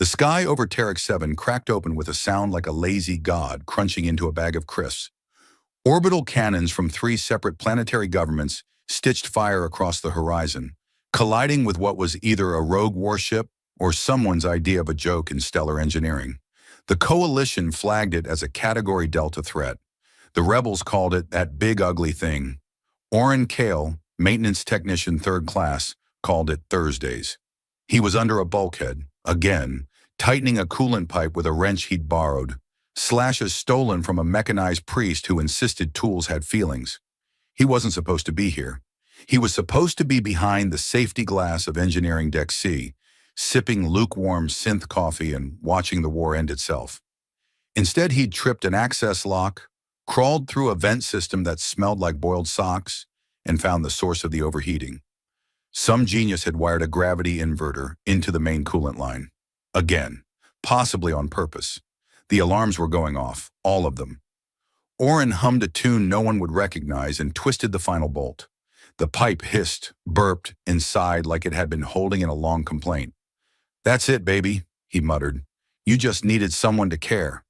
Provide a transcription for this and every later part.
The sky over Tarex 7 cracked open with a sound like a lazy god crunching into a bag of crisps. Orbital cannons from 3 separate planetary governments stitched fire across the horizon, colliding with what was either a rogue warship or someone's idea of a joke in stellar engineering. The Coalition flagged it as a Category Delta threat. The rebels called it that big ugly thing. Orrin Kale, maintenance technician 3rd class, called it Thursdays. He was under a bulkhead, again, tightening a coolant pipe with a wrench he'd borrowed, slashes stolen from a mechanized priest who insisted tools had feelings. He wasn't supposed to be here. He was supposed to be behind the safety glass of Engineering Deck C, sipping lukewarm synth coffee and watching the war end itself. Instead, he'd tripped an access lock, crawled through a vent system that smelled like boiled socks, and found the source of the overheating. Some genius had wired a gravity inverter into the main coolant line. Again, possibly on purpose. The alarms were going off, all of them. Orrin hummed a tune no one would recognize and twisted the final bolt. The pipe hissed, burped, and sighed like it had been holding in a long complaint. "That's it, baby," he muttered. "You just needed someone to care."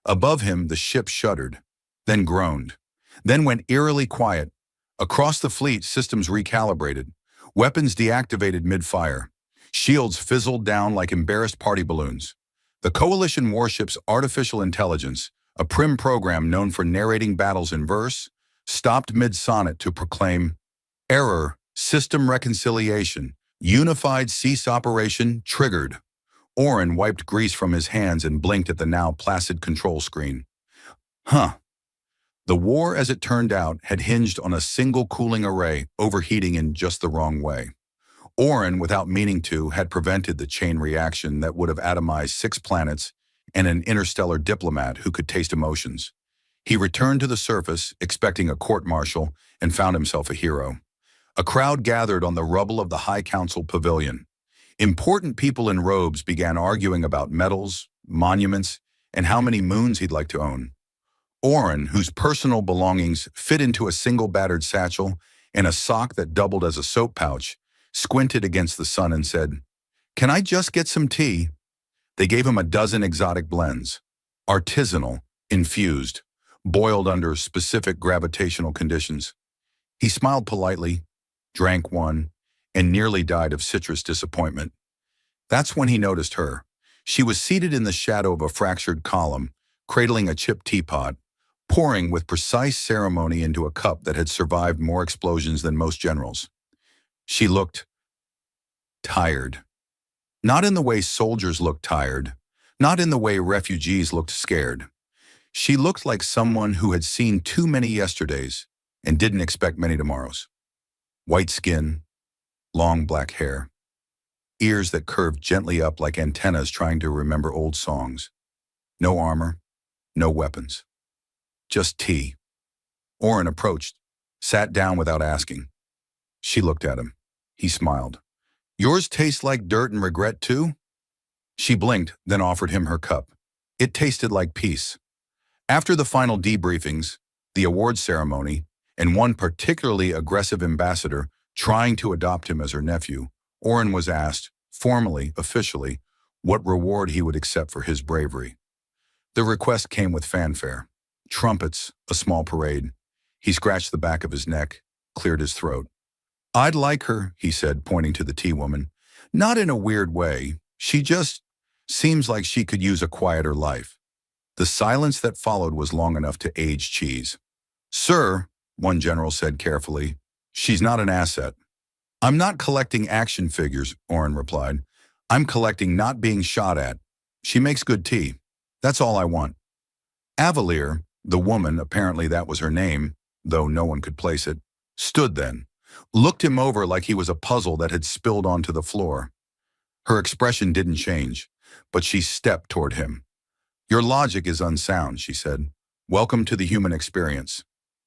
Above him, the ship shuddered, then groaned, then went eerily quiet. Across the fleet, systems recalibrated. Weapons deactivated mid-fire. Shields fizzled down like embarrassed party balloons. The Coalition warship's artificial intelligence, a prim program known for narrating battles in verse, stopped mid-sonnet to proclaim, "Error, system reconciliation, unified cease operation triggered." Orrin wiped grease from his hands and blinked at the now placid control screen. Huh. The war, as it turned out, had hinged on a single cooling array overheating in just the wrong way. Orrin, without meaning to, had prevented the chain reaction that would have atomized 6 planets and an interstellar diplomat who could taste emotions. He returned to the surface, expecting a court-martial, and found himself a hero. A crowd gathered on the rubble of the High Council pavilion. Important people in robes began arguing about medals, monuments, and how many moons he'd like to own. Orrin, whose personal belongings fit into a single battered satchel and a sock that doubled as a soap pouch, squinted against the sun and said, "Can I just get some tea?" They gave him a dozen exotic blends, artisanal, infused, boiled under specific gravitational conditions. He smiled politely, drank one, and nearly died of citrus disappointment. That's when he noticed her. She was seated in the shadow of a fractured column, cradling a chipped teapot, pouring with precise ceremony into a cup that had survived more explosions than most generals. She looked tired. Not in the way soldiers looked tired, not in the way refugees looked scared. She looked like someone who had seen too many yesterdays and didn't expect many tomorrows. White skin, long black hair, ears that curved gently up like antennas trying to remember old songs. No armor, no weapons. Just tea. Orrin approached, sat down without asking. She looked at him. He smiled. "Yours tastes like dirt and regret too?" She blinked, then offered him her cup. It tasted like peace. After the final debriefings, the award ceremony, and one particularly aggressive ambassador trying to adopt him as her nephew, Orrin was asked, formally, officially, what reward he would accept for his bravery. The request came with fanfare. Trumpets, a small parade. He scratched the back of his neck, cleared his throat. "I'd like her," he said, pointing to the tea woman. "Not in a weird way. She just seems like she could use a quieter life." The silence that followed was long enough to age cheese. "Sir," one general said carefully, "she's not an asset." "I'm not collecting action figures," Orrin replied. "I'm collecting not being shot at. She makes good tea. That's all I want." Avalier, the woman, apparently that was her name, though no one could place it, stood then, looked him over like he was a puzzle that had spilled onto the floor. Her expression didn't change, but she stepped toward him. "Your logic is unsound," she said. "Welcome to the human experience."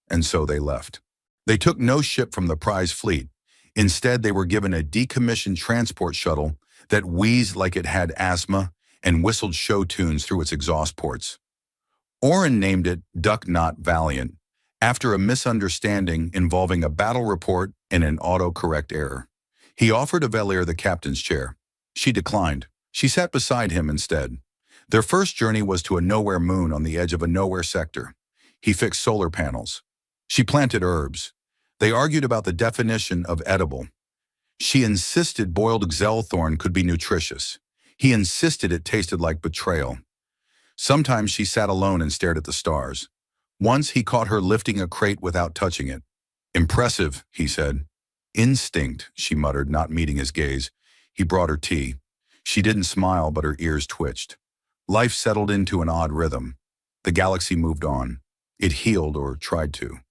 And so they left. They took no ship from the prize fleet. Instead, they were given a decommissioned transport shuttle that wheezed like it had asthma and whistled show tunes through its exhaust ports. Orrin named it Duck Not Valiant, after a misunderstanding involving a battle report and an autocorrect error. He offered Avalier the captain's chair. She declined, She sat beside him instead. Their first journey was to a nowhere moon on the edge of a nowhere sector. He fixed solar panels. She planted herbs. They argued about the definition of edible. She insisted boiled xelthorn could be nutritious. He insisted it tasted like betrayal. Sometimes she sat alone and stared at the stars. Once he caught her lifting a crate without touching it. "Impressive," he said. "Instinct," she muttered, not meeting his gaze. He brought her tea. She didn't smile, but her ears twitched. Life settled into an odd rhythm. The galaxy moved on. It healed, or tried to.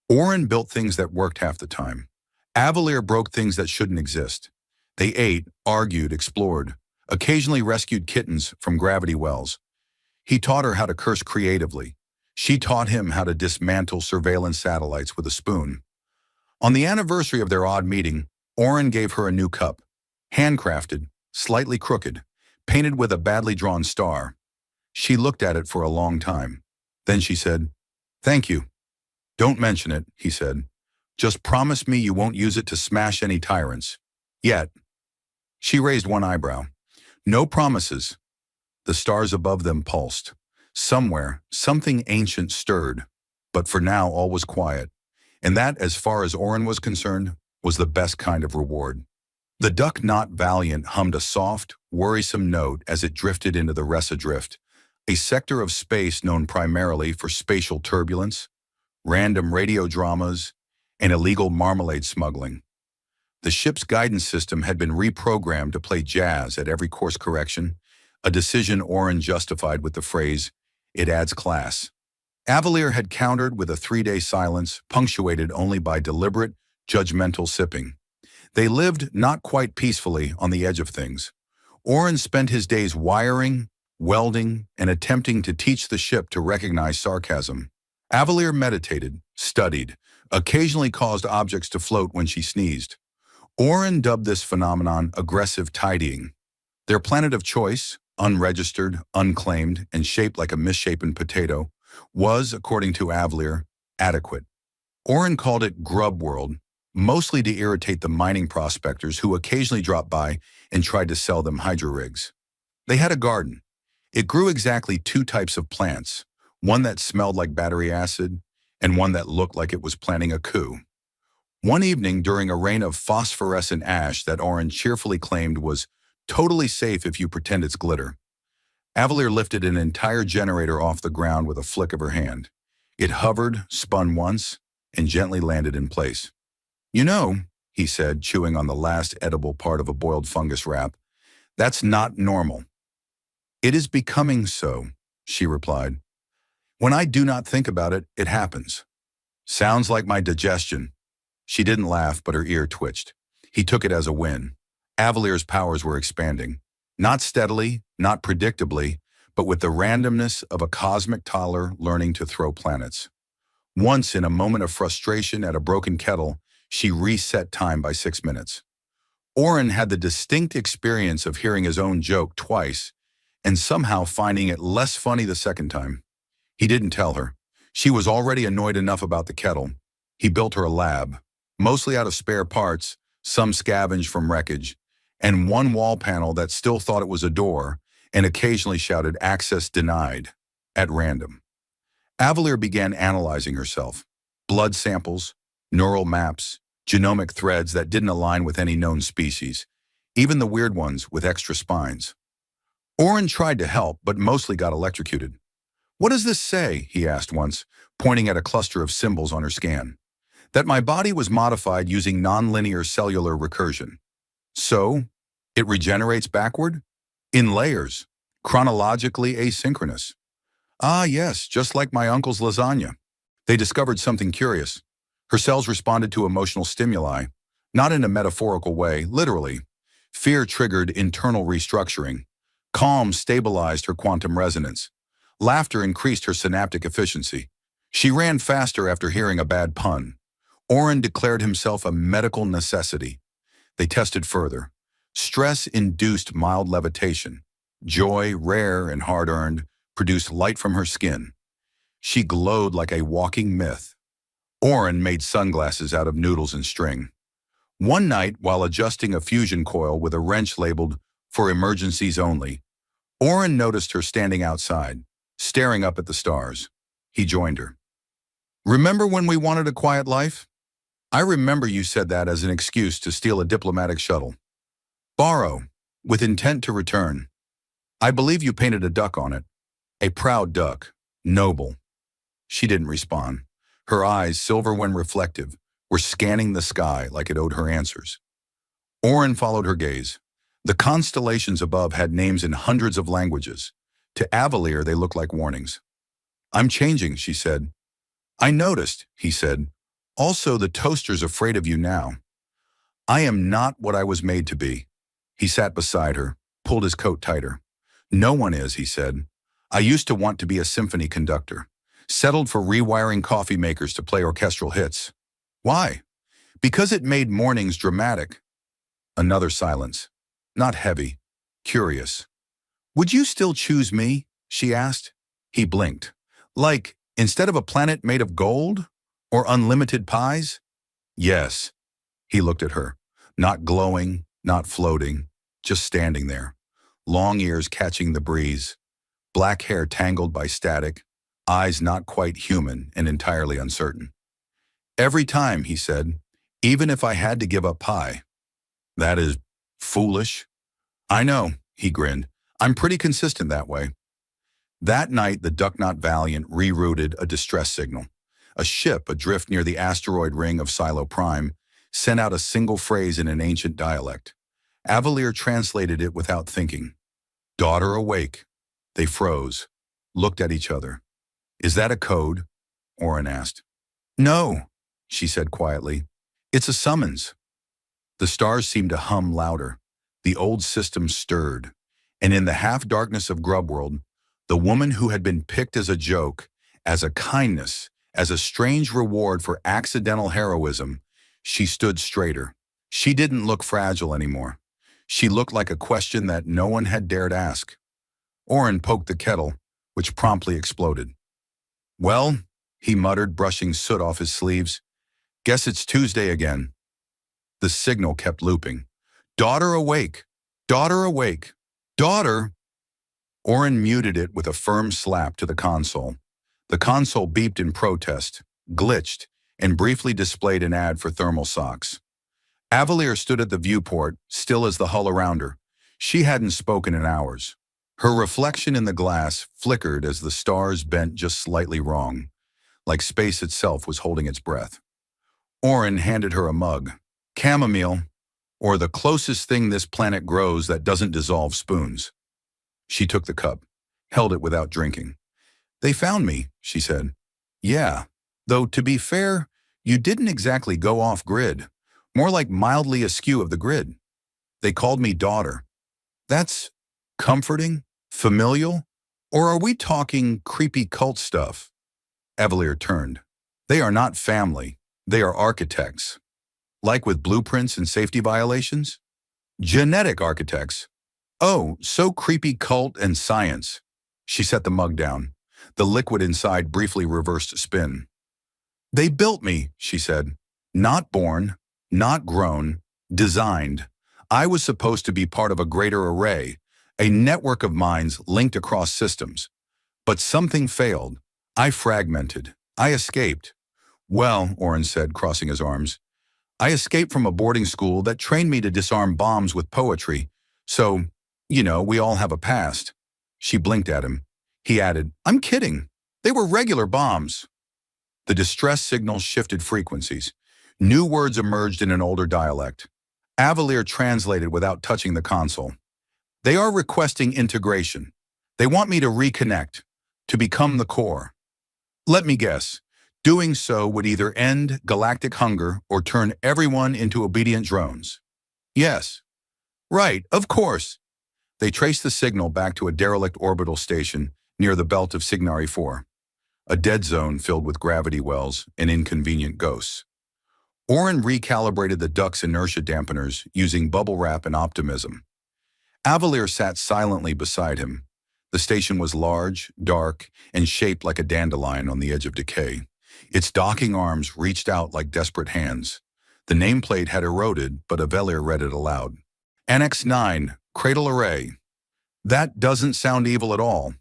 Orin built things that worked half the time. Avalier broke things that shouldn't exist. They ate, argued, explored, occasionally rescued kittens from gravity wells. He taught her how to curse creatively. She taught him how to dismantle surveillance satellites with a spoon. On the anniversary of their odd meeting, Orin gave her a new cup. Handcrafted, slightly crooked, painted with a badly drawn star. She looked at it for a long time. Then she said, "Thank you." "Don't mention it," he said. "Just promise me you won't use it to smash any tyrants. Yet." She raised one eyebrow. "No promises." The stars above them pulsed. Somewhere, something ancient stirred. But for now, all was quiet. And that, as far as Orin was concerned, was the best kind of reward. The Duck Not Valiant hummed a soft, worrisome note as it drifted into the Ressa Drift, a sector of space known primarily for spatial turbulence, random radio dramas, and illegal marmalade smuggling. The ship's guidance system had been reprogrammed to play jazz at every course correction, a decision Orin justified with the phrase, "It adds class." Avalier had countered with a 3-day silence, punctuated only by deliberate, judgmental sipping. They lived not quite peacefully on the edge of things. Orin spent his days wiring, welding, and attempting to teach the ship to recognize sarcasm. Avalier meditated, studied, occasionally caused objects to float when she sneezed. Orin dubbed this phenomenon aggressive tidying. Their planet of choice, unregistered, unclaimed, and shaped like a misshapen potato, was, according to Avalier, adequate. Orin called it Grub World, mostly to irritate the mining prospectors who occasionally dropped by and tried to sell them hydro rigs. They had a garden. It grew exactly 2 types of plants, one that smelled like battery acid and one that looked like it was planning a coup. One evening, during a rain of phosphorescent ash that Orin cheerfully claimed was totally safe if you pretend it's glitter, Avalier lifted an entire generator off the ground with a flick of her hand. It hovered, spun once, and gently landed in place. "You know," he said, chewing on the last edible part of a boiled fungus wrap, "that's not normal." "It is becoming so," she replied. "When I do not think about it, it happens." "Sounds like my digestion." She didn't laugh, but her ear twitched. He took it as a win. Avalier's powers were expanding. Not steadily, not predictably, but with the randomness of a cosmic toddler learning to throw planets. Once, in a moment of frustration at a broken kettle, she reset time by 6 minutes. Orin had the distinct experience of hearing his own joke twice and somehow finding it less funny the second time. He didn't tell her. She was already annoyed enough about the kettle. He built her a lab, mostly out of spare parts, some scavenged from wreckage, and one wall panel that still thought it was a door and occasionally shouted "access denied" at random. Avalier began analyzing herself. Blood samples, neural maps, genomic threads that didn't align with any known species, even the weird ones with extra spines. Orin tried to help, but mostly got electrocuted. "What does this say?" he asked once, pointing at a cluster of symbols on her scan. "That my body was modified using nonlinear cellular recursion. So, it regenerates backward? In layers, chronologically asynchronous." "Ah, yes, just like my uncle's lasagna." They discovered something curious. Her cells responded to emotional stimuli, not in a metaphorical way, literally. Fear triggered internal restructuring. Calm stabilized her quantum resonance. Laughter increased her synaptic efficiency. She ran faster after hearing a bad pun. Orin declared himself a medical necessity. They tested further. Stress induced mild levitation. Joy, rare and hard-earned, produced light from her skin. She glowed like a walking myth. Orin made sunglasses out of noodles and string. One night, while adjusting a fusion coil with a wrench labeled For emergencies only. Oren noticed her standing outside, staring up at the stars. He joined her. Remember when we wanted a quiet life? I remember you said that as an excuse to steal a diplomatic shuttle. Borrow, with intent to return. I believe you painted a duck on it. A proud duck. Noble. She didn't respond. Her eyes, silver when reflective, were scanning the sky like it owed her answers. Oren followed her gaze. The constellations above had names in hundreds of languages. To Avalier, they looked like warnings. I'm changing, she said. I noticed, he said. Also, the toaster's afraid of you now. I am not what I was made to be. He sat beside her, pulled his coat tighter. No one is, he said. I used to want to be a symphony conductor. Settled for rewiring coffee makers to play orchestral hits. Why? Because it made mornings dramatic. Another silence. Not heavy. Curious. Would you still choose me? She asked. He blinked. Like, instead of a planet made of gold? Or unlimited pies? Yes. He looked at her. Not glowing, not floating, just standing there. Long ears catching the breeze. Black hair tangled by static. Eyes not quite human and entirely uncertain. Every time, he said, even if I had to give up pie. That is foolish. I know, he grinned. I'm pretty consistent that way. That night, the Ducknot Valiant rerouted a distress signal. A ship adrift near the asteroid ring of Silo Prime sent out a single phrase in an ancient dialect. Avalier translated it without thinking. Daughter awake. They froze, looked at each other. Is that a code? Oren asked. No, she said quietly. It's a summons. The stars seemed to hum louder. The old system stirred. And in the half-darkness of Grubworld, the woman who had been picked as a joke, as a kindness, as a strange reward for accidental heroism, she stood straighter. She didn't look fragile anymore. She looked like a question that no one had dared ask. Oren poked the kettle, which promptly exploded. Well, he muttered, brushing soot off his sleeves. Guess it's Tuesday again. The signal kept looping. Daughter awake! Daughter awake! Daughter! Oren muted it with a firm slap to the console. The console beeped in protest, glitched, and briefly displayed an ad for thermal socks. Avalier stood at the viewport, still as the hull around her. She hadn't spoken in hours. Her reflection in the glass flickered as the stars bent just slightly wrong, like space itself was holding its breath. Oren handed her a mug. Chamomile, or the closest thing this planet grows that doesn't dissolve spoons. She took the cup, held it without drinking. They found me, she said. Yeah, though to be fair, you didn't exactly go off-grid, more like mildly askew of the grid. They called me daughter. That's comforting, familial, or are we talking creepy cult stuff? Avalier turned. They are not family, they are architects. Like with blueprints and safety violations? Genetic architects. Oh, so creepy cult and science. She set the mug down. The liquid inside briefly reversed spin. They built me, she said. Not born, not grown, designed. I was supposed to be part of a greater array, a network of minds linked across systems. But something failed. I fragmented. I escaped. Well, Oren said, crossing his arms, I escaped from a boarding school that trained me to disarm bombs with poetry. So, we all have a past. She blinked at him. He added, I'm kidding. They were regular bombs. The distress signal shifted frequencies. New words emerged in an older dialect. Avalier translated without touching the console. They are requesting integration. They want me to reconnect, to become the core. Let me guess. Doing so would either end galactic hunger or turn everyone into obedient drones. Yes. Right, of course. They traced the signal back to a derelict orbital station near the belt of Signari 4, a dead zone filled with gravity wells and inconvenient ghosts. Oren recalibrated the duck's inertia dampeners using bubble wrap and optimism. Avalier sat silently beside him. The station was large, dark, and shaped like a dandelion on the edge of decay. Its docking arms reached out like desperate hands. The nameplate had eroded, but Avalier read it aloud. Annex 9, Cradle array. That doesn't sound evil at all.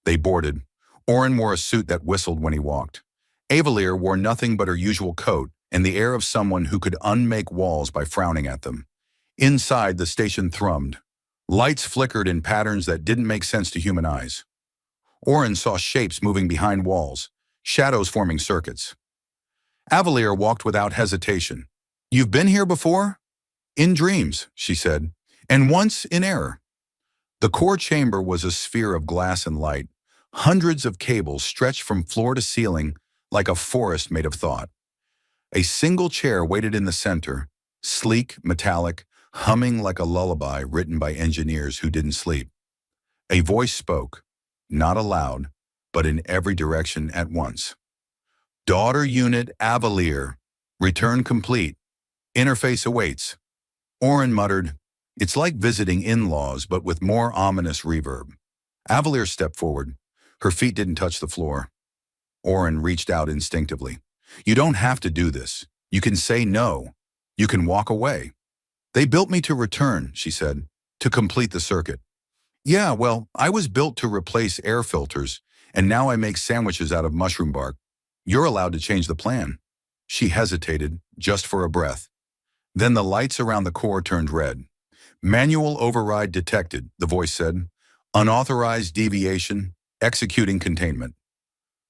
They boarded. Orin wore a suit that whistled when he walked. Avalier wore nothing but her usual coat and the air of someone who could unmake walls by frowning at them. Inside, the station thrummed. Lights flickered in patterns that didn't make sense to human eyes. Orin saw shapes moving behind walls, shadows forming circuits. Avalier walked without hesitation. "You've been here before?" "In dreams," she said, "and once in error." The core chamber was a sphere of glass and light. Hundreds of cables stretched from floor to ceiling like a forest made of thought. A single chair waited in the center, sleek, metallic, humming like a lullaby written by engineers who didn't sleep. A voice spoke, not aloud, but in every direction at once. "Daughter Unit Avalier. Return complete. Interface awaits." Orin muttered, "It's like visiting in-laws, but with more ominous reverb." Avalier stepped forward. Her feet didn't touch the floor. Orin reached out instinctively. "You don't have to do this. You can say no. You can walk away." "They built me to return," she said, "to complete the circuit." "Yeah, well, I was built to replace air filters, and now I make sandwiches out of mushroom bark. You're allowed to change the plan." She hesitated, just for a breath. Then the lights around the core turned red. "Manual override detected," the voice said. "Unauthorized deviation, executing containment."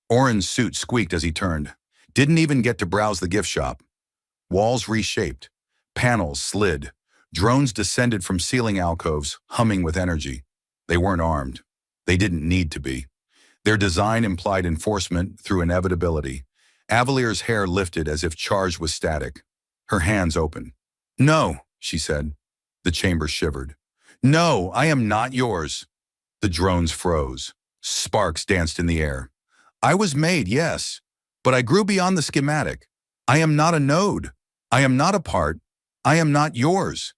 Orin's suit squeaked as he turned. Didn't even get to browse the gift shop. Walls reshaped. Panels slid. Drones descended from ceiling alcoves, humming with energy. They weren't armed. They didn't need to be. Their design implied enforcement through inevitability. Avalier's hair lifted as if charged with static. Her hands opened. "No," she said. The chamber shivered. "No, I am not yours." The drones froze. Sparks danced in the air. "I was made, yes, but I grew beyond the schematic. I am not a node. I am not a part. I am not yours."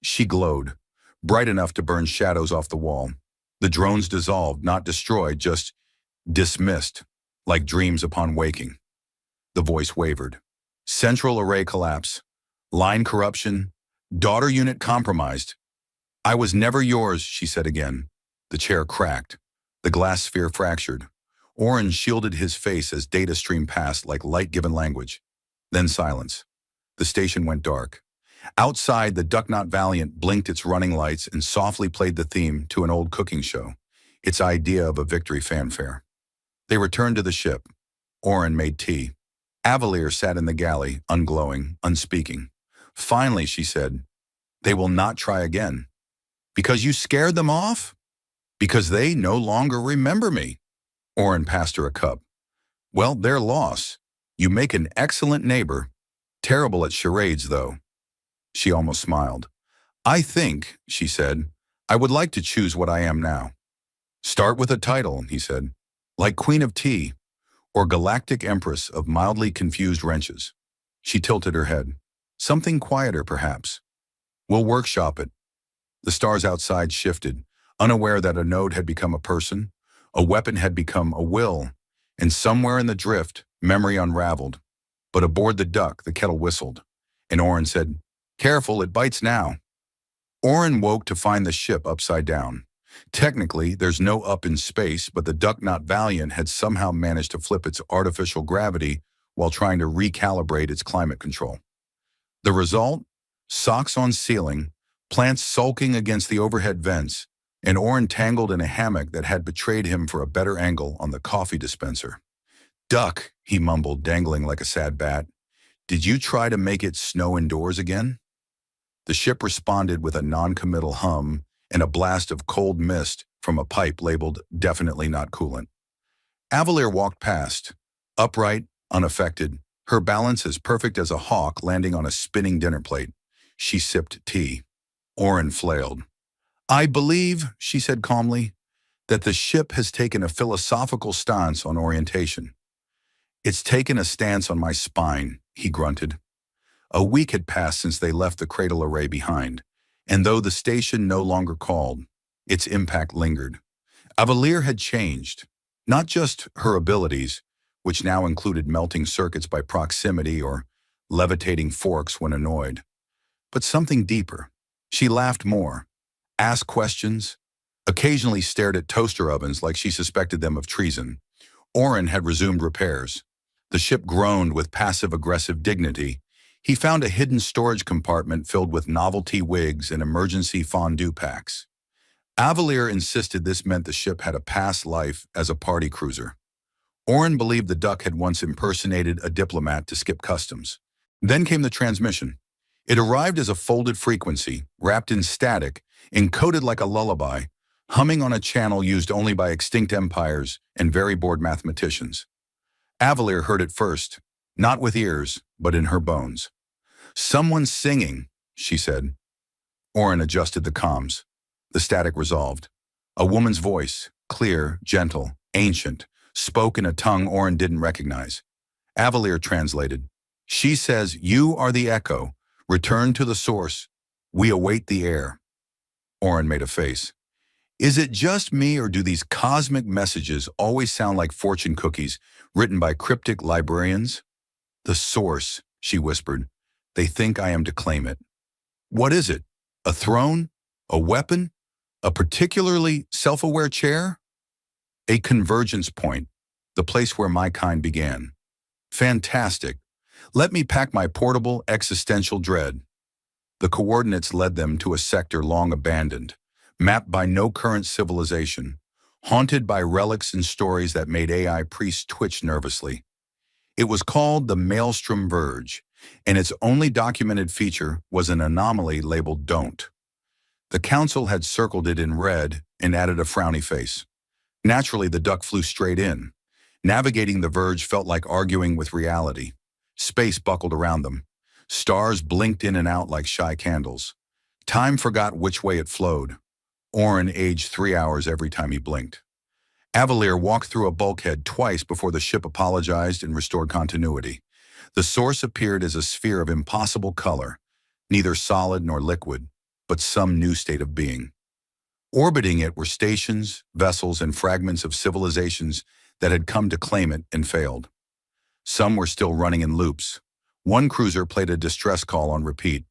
She glowed, bright enough to burn shadows off the wall. The drones dissolved, not destroyed, just dismissed, like dreams upon waking. The voice wavered. "Central array collapse. Line corruption. Daughter unit compromised." "I was never yours," she said again. The chair cracked. The glass sphere fractured. Orin shielded his face as data streamed past like light-given language. Then silence. The station went dark. Outside, the Ducknot Valiant blinked its running lights and softly played the theme to an old cooking show, its idea of a victory fanfare. They returned to the ship. Orin made tea. Avalier sat in the galley, unglowing, unspeaking. Finally, she said, "They will not try again." "Because you scared them off?" "Because they no longer remember me." Orin passed her a cup. "Well, their loss. You make an excellent neighbor. Terrible at charades, though." She almost smiled. "I think," she said, "I would like to choose what I am now." "Start with a title," he said, "like Queen of Tea, or Galactic Empress of Mildly Confused Wrenches." She tilted her head. "Something quieter, perhaps." "We'll workshop it." The stars outside shifted, unaware that a node had become a person, a weapon had become a will, and somewhere in the drift, memory unraveled. But aboard the Duck, the kettle whistled, and Orin said, "Careful, it bites now." Orin woke to find the ship upside down. Technically, there's no up in space, but the Ducknot Valiant had somehow managed to flip its artificial gravity while trying to recalibrate its climate control. The result? Socks on ceiling, plants sulking against the overhead vents, and Orin tangled in a hammock that had betrayed him for a better angle on the coffee dispenser. "Duck," he mumbled, dangling like a sad bat. "Did you try to make it snow indoors again?" The ship responded with a non-committal hum and a blast of cold mist from a pipe labeled "definitely not coolant." Avalier walked past, upright, unaffected, her balance as perfect as a hawk landing on a spinning dinner plate. She sipped tea. Orin flailed. "I believe," she said calmly, "that the ship has taken a philosophical stance on orientation." "It's taken a stance on my spine," he grunted. A week had passed since they left the cradle array behind, and though the station no longer called, its impact lingered. Avalier had changed, not just her abilities, which now included melting circuits by proximity or levitating forks when annoyed, but something deeper. She laughed more. asked questions, occasionally stared at toaster ovens like she suspected them of treason. Oren had resumed repairs. The ship groaned with passive-aggressive dignity. He found a hidden storage compartment filled with novelty wigs and emergency fondue packs. Avalier insisted this meant the ship had a past life as a party cruiser. Oren believed the duck had once impersonated a diplomat to skip customs. Then came the transmission. It arrived as a folded frequency, wrapped in static, encoded like a lullaby, humming on a channel used only by extinct empires and very bored mathematicians. Avalier heard it first, not with ears, but in her bones. "Someone's singing," she said. Oren adjusted the comms. The static resolved. A woman's voice, clear, gentle, ancient, spoke in a tongue Oren didn't recognize. Avalier translated. "She says, 'You are the echo. Return to the source. We await the air.'" Oren made a face. "Is it just me, or do these cosmic messages always sound like fortune cookies written by cryptic librarians?" "The source," she whispered. "They think I am to claim it." "What is it? A throne? A weapon? A particularly self-aware chair?" "A convergence point, the place where my kind began." "Fantastic. Let me pack my portable existential dread." The coordinates led them to a sector long abandoned, mapped by no current civilization, haunted by relics and stories that made AI priests twitch nervously. It was called the Maelstrom Verge, and its only documented feature was an anomaly labeled "Don't." The council had circled it in red and added a frowny face. Naturally, the duck flew straight in. Navigating the verge felt like arguing with reality. Space buckled around them. Stars blinked in and out like shy candles. Time forgot which way it flowed. Oren aged 3 hours every time he blinked. Avalier walked through a bulkhead twice before the ship apologized and restored continuity. The source appeared as a sphere of impossible color, neither solid nor liquid, but some new state of being. Orbiting it were stations, vessels, and fragments of civilizations that had come to claim it and failed. Some were still running in loops. One cruiser played a distress call on repeat.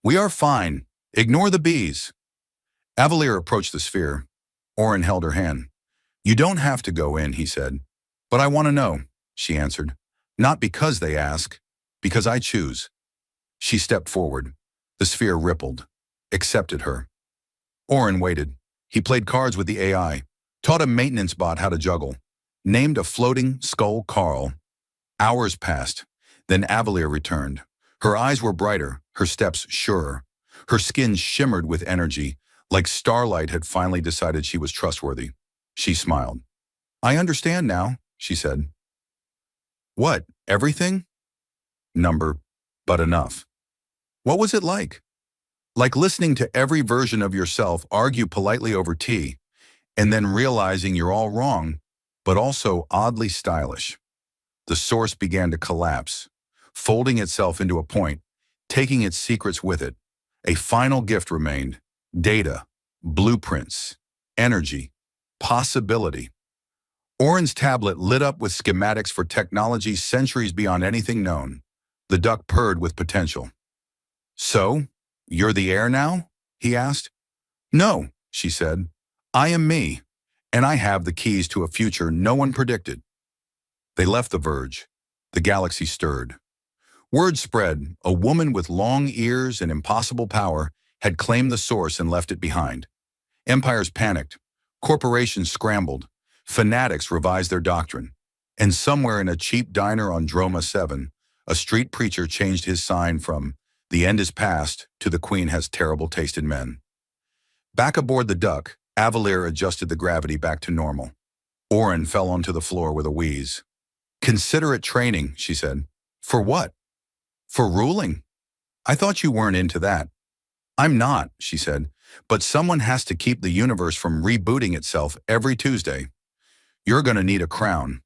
"We are fine. Ignore the bees." Avalier approached the sphere. Oren held her hand. "You don't have to go in," he said. "But I want to know," she answered. "Not because they ask, because I choose." She stepped forward. The sphere rippled, accepted her. Oren waited. He played cards with the AI, taught a maintenance bot how to juggle, named a floating skull Carl. Hours passed. Then Avalier returned. Her eyes were brighter, her steps surer. Her skin shimmered with energy, like starlight had finally decided she was trustworthy. She smiled. "I understand now," she said. "What, everything?" "Number, but enough." "What was it like?" "Like listening to every version of yourself argue politely over tea, and then realizing you're all wrong, but also oddly stylish." The source began to collapse, folding itself into a point, taking its secrets with it. A final gift remained: data, blueprints, energy, possibility. Oren's tablet lit up with schematics for technology centuries beyond anything known. The duck purred with potential. "So, you're the heir now?" he asked. "No," she said. "I am me, and I have the keys to a future no one predicted." They left the verge. The galaxy stirred. Word spread: a woman with long ears and impossible power had claimed the source and left it behind. Empires panicked. Corporations scrambled. Fanatics revised their doctrine. And somewhere in a cheap diner on Droma 7, a street preacher changed his sign from "The end is past" to "The Queen has terrible taste in men." Back aboard the duck, Avalier adjusted the gravity back to normal. Oren fell onto the floor with a wheeze. "Considerate training," she said. "For what?" "For ruling. I thought you weren't into that." "I'm not," she said, "but someone has to keep the universe from rebooting itself every Tuesday. You're going to need a crown."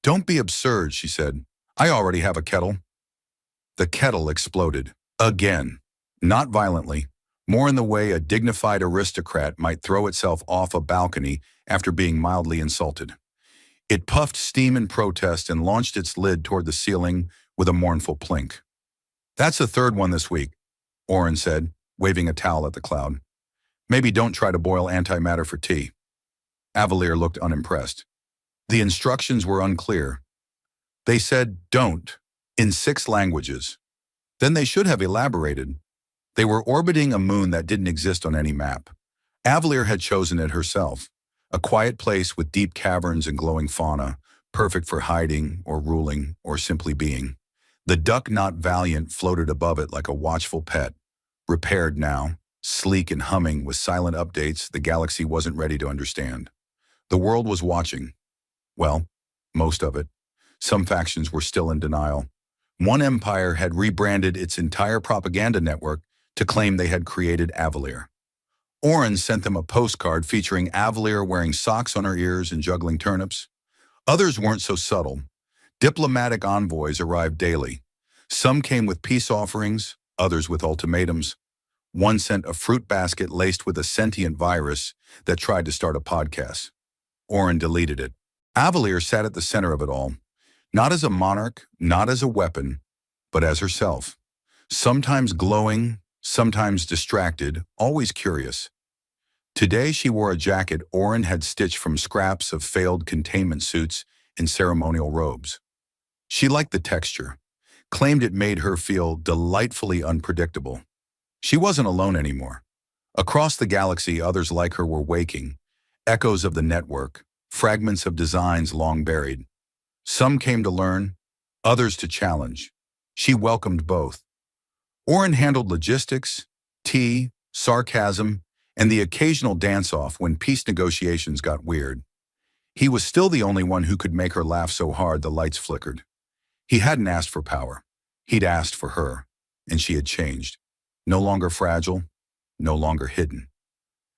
"Don't be absurd," she said. "I already have a kettle." The kettle exploded. Again. Not violently, more in the way a dignified aristocrat might throw itself off a balcony after being mildly insulted. It puffed steam in protest and launched its lid toward the ceiling with a mournful plink. "That's the third one this week," Oren said, waving a towel at the cloud. Maybe don't try to boil antimatter for tea. Avalier looked unimpressed. The instructions were unclear. They said, don't, in 6 languages. Then they should have elaborated. They were orbiting a moon that didn't exist on any map. Avalier had chosen it herself, a quiet place with deep caverns and glowing fauna, perfect for hiding or ruling or simply being. The duck not valiant floated above it like a watchful pet, repaired now, sleek and humming with silent updates the galaxy wasn't ready to understand. The world was watching. Well, most of it. Some factions were still in denial. One empire had rebranded its entire propaganda network to claim they had created Avalier. Oren sent them a postcard featuring Avalier wearing socks on her ears and juggling turnips. Others weren't so subtle. Diplomatic envoys arrived daily. Some came with peace offerings, others with ultimatums. One sent a fruit basket laced with a sentient virus that tried to start a podcast. Oren deleted it. Avalier sat at the center of it all, not as a monarch, not as a weapon, but as herself. Sometimes glowing, sometimes distracted, always curious. Today she wore a jacket Oren had stitched from scraps of failed containment suits and ceremonial robes. She liked the texture, claimed it made her feel delightfully unpredictable. She wasn't alone anymore. Across the galaxy, others like her were waking, echoes of the network, fragments of designs long buried. Some came to learn, others to challenge. She welcomed both. Oren handled logistics, tea, sarcasm, and the occasional dance-off when peace negotiations got weird. He was still the only one who could make her laugh so hard the lights flickered. He hadn't asked for power. He'd asked for her, and she had changed. No longer fragile, no longer hidden.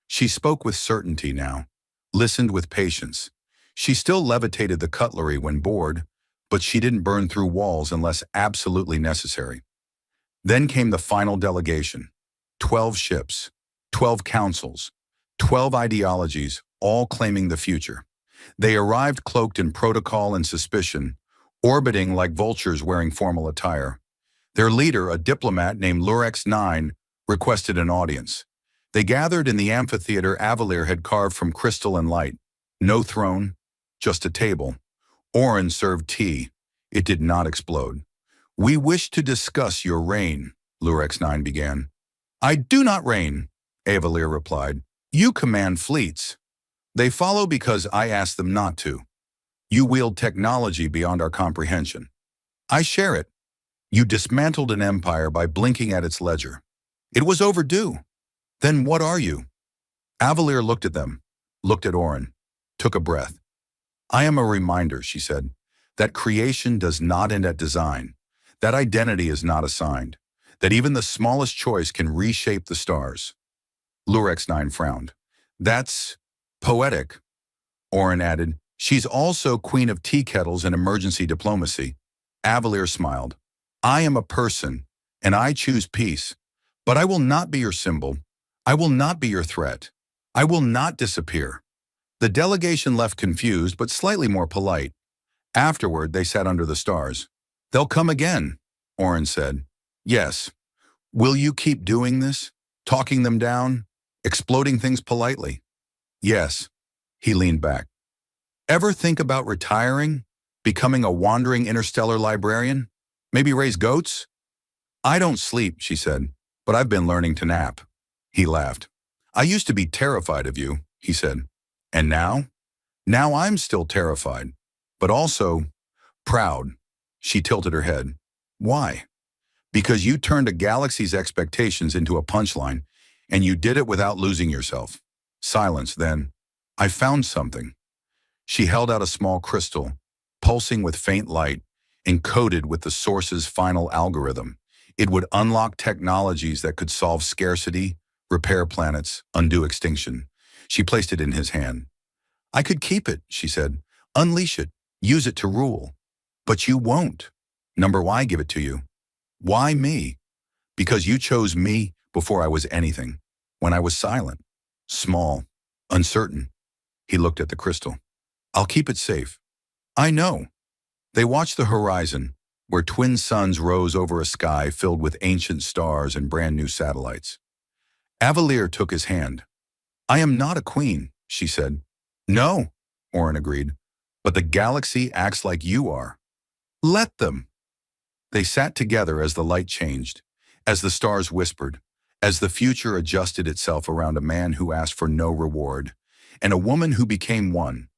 She spoke with certainty now, listened with patience. She still levitated the cutlery when bored, but she didn't burn through walls unless absolutely necessary. Then came the final delegation. 12 ships, 12 councils, 12 ideologies, all claiming the future. They arrived cloaked in protocol and suspicion, orbiting like vultures wearing formal attire. Their leader, a diplomat named Lurex 9, requested an audience. They gathered in the amphitheater Avalier had carved from crystal and light. No throne, just a table. Oren served tea. It did not explode. "We wish to discuss your reign," Lurex 9 began. "I do not reign," Avalier replied. "You command fleets. They follow because I ask them not to. You wield technology beyond our comprehension. I share it. You dismantled an empire by blinking at its ledger. It was overdue. Then what are you?" Avalier looked at them, looked at Oren, took a breath. "I am a reminder," she said, "that creation does not end at design, that identity is not assigned, that even the smallest choice can reshape the stars." Lurex 9 frowned. "That's poetic," Oren added. "She's also queen of tea kettles and emergency diplomacy." Avalier smiled. "I am a person, and I choose peace. But I will not be your symbol. I will not be your threat. I will not disappear." The delegation left confused but slightly more polite. Afterward, they sat under the stars. "They'll come again," Oren said. "Yes. Will you keep doing this? Talking them down? Exploding things politely?" "Yes." He leaned back. "Ever think about retiring? Becoming a wandering interstellar librarian? Maybe raise goats?" "I don't sleep," she said, "but I've been learning to nap." He laughed. "I used to be terrified of you," he said. "And now?" "Now I'm still terrified, but also proud." She tilted her head. "Why?" "Because you turned a galaxy's expectations into a punchline, and you did it without losing yourself." Silence, then. "I found something." She held out a small crystal, pulsing with faint light, encoded with the source's final algorithm. It would unlock technologies that could solve scarcity, repair planets, undo extinction. She placed it in his hand. "I could keep it," she said. "Unleash it. Use it to rule." "But you won't." "Number why give it to you?" "Why me?" "Because you chose me before I was anything. When I was silent, small, uncertain." He looked at the crystal. "I'll keep it safe." "I know." They watched the horizon, where twin suns rose over a sky filled with ancient stars and brand new satellites. Avalier took his hand. I am not a queen, she said. No, Orin agreed, but the galaxy acts like you are. Let them. They sat together as the light changed, as the stars whispered, as the future adjusted itself around a man who asked for no reward, and a woman who became one,